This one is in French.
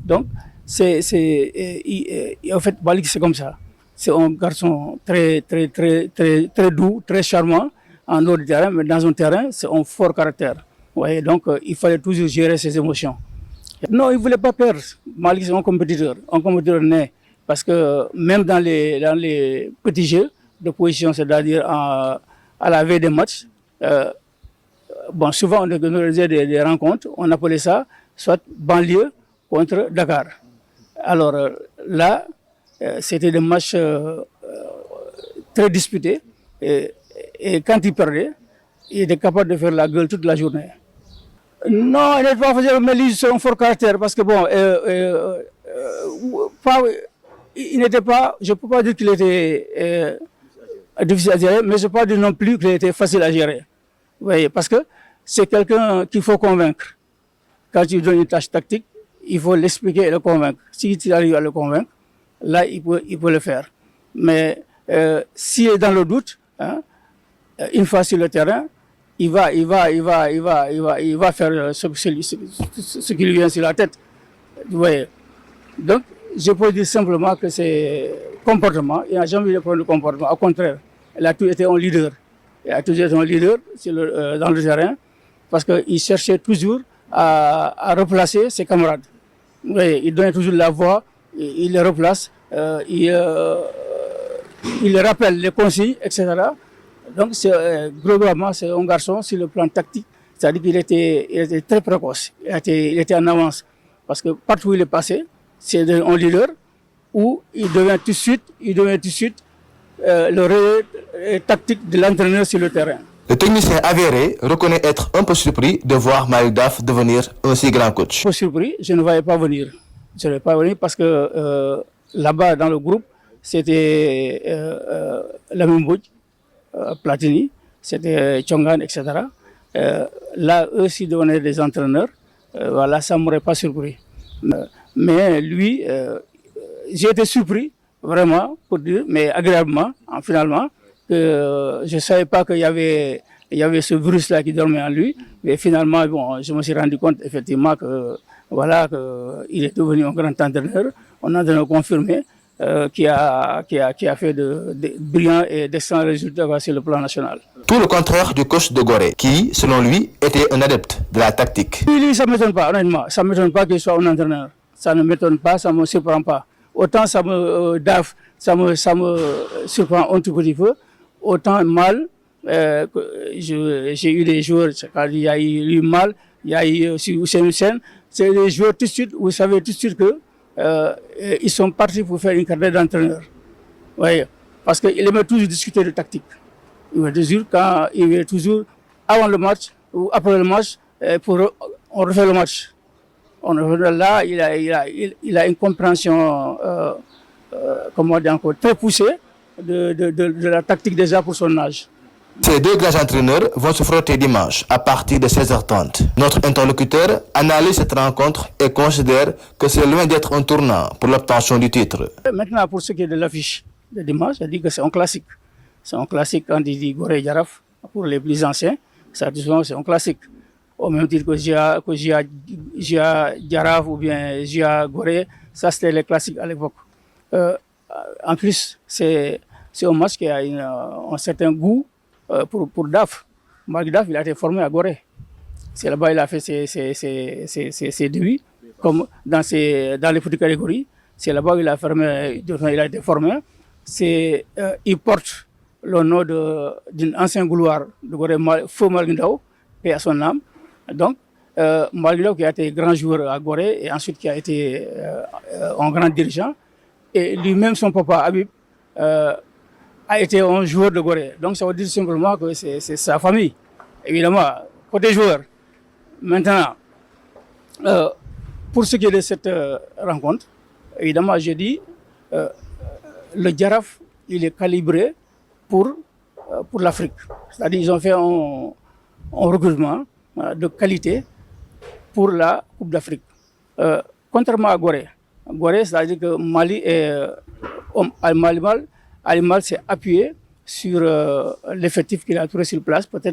Donc, en fait, Malik, c'est comme ça. C'est un garçon très doux, très charmant en dehors du terrain, mais dans un terrain, c'est un fort caractère. Vous voyez, donc, il fallait toujours gérer ses émotions. Non, il ne voulait pas perdre. Malik, c'est un compétiteur né. Parce que même dans les petits jeux de position, c'est-à-dire à la veille des matchs, bon, souvent on organisait des rencontres, on appelait ça soit banlieue contre Dakar. Alors là, c'était des matchs très disputés et quand il perdait, il était capable de faire la gueule toute la journée. Non, il n'était pas facile, mais lui, c'est un fort caractère parce que bon, il n'était pas, je ne peux pas dire qu'il était difficile à gérer, mais je ne peux pas dire non plus qu'il était facile à gérer. Vous voyez, parce que c'est quelqu'un qu'il faut convaincre. Quand tu lui donnes une tâche tactique, il faut l'expliquer et le convaincre. Si tu arrives à le convaincre, là, il peut le faire. Mais s'il est dans le doute, hein, une fois sur le terrain, il va faire ce qui lui vient sur la tête. Vous voyez. Donc, je peux dire simplement que c'est comportement. Il n'a jamais eu de problème de comportement. Au contraire, il a toujours été un leader. Il a toujours été un leader dans le terrain parce qu'il cherchait toujours à replacer ses camarades. Vous voyez, il donnait toujours la voix, il les replace, il rappelle les consignes, etc. Donc, globalement, c'est un garçon sur le plan tactique. C'est-à-dire qu'il était très précoce. Il était en avance. Parce que partout où il est passé, c'est un leader où il devient tout de suite le relais tactique de l'entraîneur sur le terrain. Le technicien avéré reconnaît être un peu surpris de voir Malick Daaf devenir un si grand coach. Un peu surpris, je ne voyais pas venir. Je ne voyais pas venir parce que là-bas, dans le groupe, c'était Lamine Mbodj, Platini, c'était Chongan, etc. Là, eux aussi devenaient des entraîneurs. Voilà, ça ne m'aurait pas surpris. Mais lui, j'ai été surpris, vraiment, pour dire, mais agréablement, finalement, que je ne savais pas qu'il y avait ce virus-là qui dormait en lui. Mais finalement, bon, je me suis rendu compte, effectivement, qu'il est devenu un grand entraîneur. On a confirmé qui a fait de brillants et d'excellents résultats sur le plan national. Tout le contraire du coach de Gorée, qui, selon lui, était un adepte de la tactique. Lui, ça ne m'étonne pas, honnêtement. Ça ne m'étonne pas qu'il soit un entraîneur. Ça ne m'étonne pas, ça ne me surprend pas. Autant ça me surprend un tout petit peu, autant mal, j'ai eu des joueurs, il y a eu mal, il y a eu aussi Hussein Hussein, c'est des joueurs tout de suite, vous savez tout de suite que ils sont partis pour faire une carrière d'entraîneur. Ouais, parce qu'ils aimaient toujours discuter de tactique. Il veut toujours, avant le match ou après le match, on refait le match. Là, il a une compréhension comment dire encore, très poussée de la tactique déjà pour son âge. Ces deux grands entraîneurs vont se frotter dimanche à partir de 16h30. Notre interlocuteur analyse cette rencontre et considère que c'est loin d'être un tournant pour l'obtention du titre. Maintenant, pour ce qui est de l'affiche de dimanche, je dis que c'est un classique. C'est un classique quand il dit Gorée Jaraaf, pour les plus anciens, c'est un classique. Au même titre que Gia Jaraaf ou bien Gia Gorée, ça c'était les classiques à l'époque. En plus, c'est un match qui a un certain goût pour Daaf. Malick Daaf, il a été formé à Gorée. C'est là-bas qu'il a fait ses débuts, comme dans les petites catégories. C'est là-bas qu'il a été formé. Il porte le nom d'une ancienne gloire de Gorée, Feu Malick Ndao, paix à son âme. Donc, Malick Ndao qui a été grand joueur à Gorée et ensuite qui a été un grand dirigeant. Et lui-même, son papa, Habib, a été un joueur de Gorée. Donc, ça veut dire simplement que c'est sa famille, évidemment, côté joueur. Maintenant, pour ce qui est de cette rencontre, évidemment, je dis, le Jaraaf, il est calibré pour l'Afrique. C'est-à-dire qu'ils ont fait un recrutement de qualité pour la Coupe d'Afrique. Contrairement à Gorée. Gorée, c'est-à-dire que Ali Mal s'est appuyé sur l'effectif qu'il a trouvé sur place. Peut-être